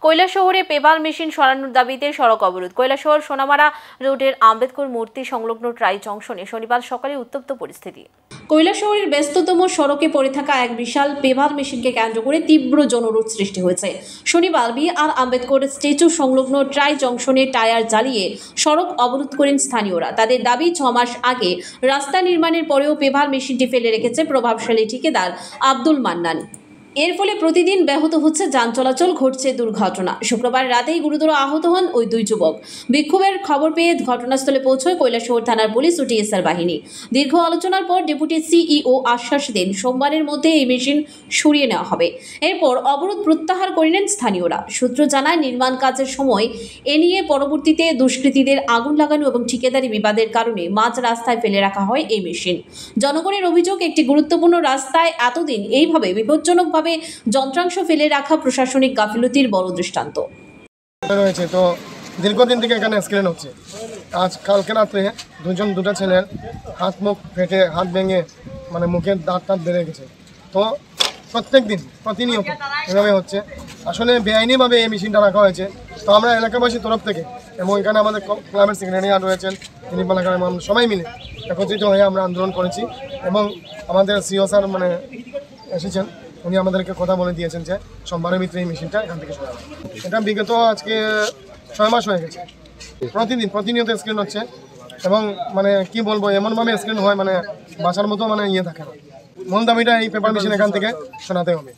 কৈলাসহরে paper machine সরানোর দাবিতে সড়ক অবরোধ। কৈলাসহর সোনামারা রোডের আম্বেদকর মূর্তি সংলগ্ন ট্রাই জংশনে শনিবার সকালে উত্তপ্ত পরিস্থিতি। কৈলাসহরের ব্যস্ততম সড়কে পড়ে থাকা এক বিশাল পেপার মেশিনকে কেন্দ্র করে তীব্র জনরোধ সৃষ্টি হয়েছে। শনিবার বি.আর. আম্বেদকর স্ট্যাচু সংলগ্ন ট্রাই জংশনে টায়ার জ্বালিয়ে সড়ক অবরোধ করেন স্থানীয়রা। তাদের দাবি, 6 মাস আগে রাস্তা নির্মাণের পরেও পেপার মেশিনটি ফেলে রেখেছে প্রভাবশালী ঠিকাদার আব্দুল মান্নান। এর ফলে প্রতিদিন ব্যাহত হচ্ছে যান চলাচল, ঘটছে দুর্ঘটনা। শুক্রবার রাতেই গুরুতর আহত হন ওই দুই যুবক। বিক্ষোভের খবর পেয়ে ঘটনাস্থলে পৌঁছয় কৈলাসহর থানার পুলিশ ও টিএসআর বাহিনী। দীর্ঘ আলোচনার পর ডেপুটি সিইও আশ্বাস দেন সোমবারের মধ্যে এই মেশিন সরিয়ে নেওয়া হবে। এরপর অবরোধ প্রত্যাহার করে নেন স্থানীয়রা। সূত্র জানায়, নির্মাণ কাজের সময় এ নিয়ে পরবর্তীতে দুষ্কৃতীদের আগুন লাগানো এবং ঠিকাদারি বিবাদের কারণে মাঝ রাস্তায় ফেলে রাখা হয় এই মেশিন। জনগণের অভিযোগ, একটি গুরুত্বপূর্ণ রাস্তায় এতদিন এইভাবে বিপজ্জনকভাবে যন্ত্রাংশ ফেলে রাখা প্রশাসনিক গাফিলতির বড় দৃষ্টান্ত রয়েছে। তো দীর্ঘদিন থেকে এখানে অ্যাক্সিডেন্ট হচ্ছে। কালকে রাত্রে দুটা ছেলের হাত মুখ ফেটে, হাত ভেঙে, মানে মুখের দাঁত বেড়ে গেছে। তো প্রত্যেক দিন প্রতিনিয়ত এভাবে হচ্ছে। আসলে বেআইনিভাবে এই মেশিনটা রাখা হয়েছে। তো আমরা এলাকাবাসীর তরফ থেকে এবং এখানে আমাদের ক্লাবের সেক্রেটারি রয়েছেন, তিনি এলাকার আমরা সবাই মিলে একত্রিত হয়ে আমরা আন্দোলন করেছি এবং আমাদের সিও স্যার এসেছেন। উনি আমাদেরকে কথা বলে দিয়েছেন যে সোমবারের ভিতরে এই মেশিনটা এখান থেকে সরাবো। এটা বিগত আজকে 6 মাস হয়ে গেছে। প্রতিনিয়ত স্ক্রিন হচ্ছে এবং মানে কি বলবো, এমনভাবে স্ক্রিন হয় মানে বাঁচার মতো ইয়ে থাকে না। মূল দাবিটা এই পেপার মেশিন এখান থেকে শোনাতে হবে।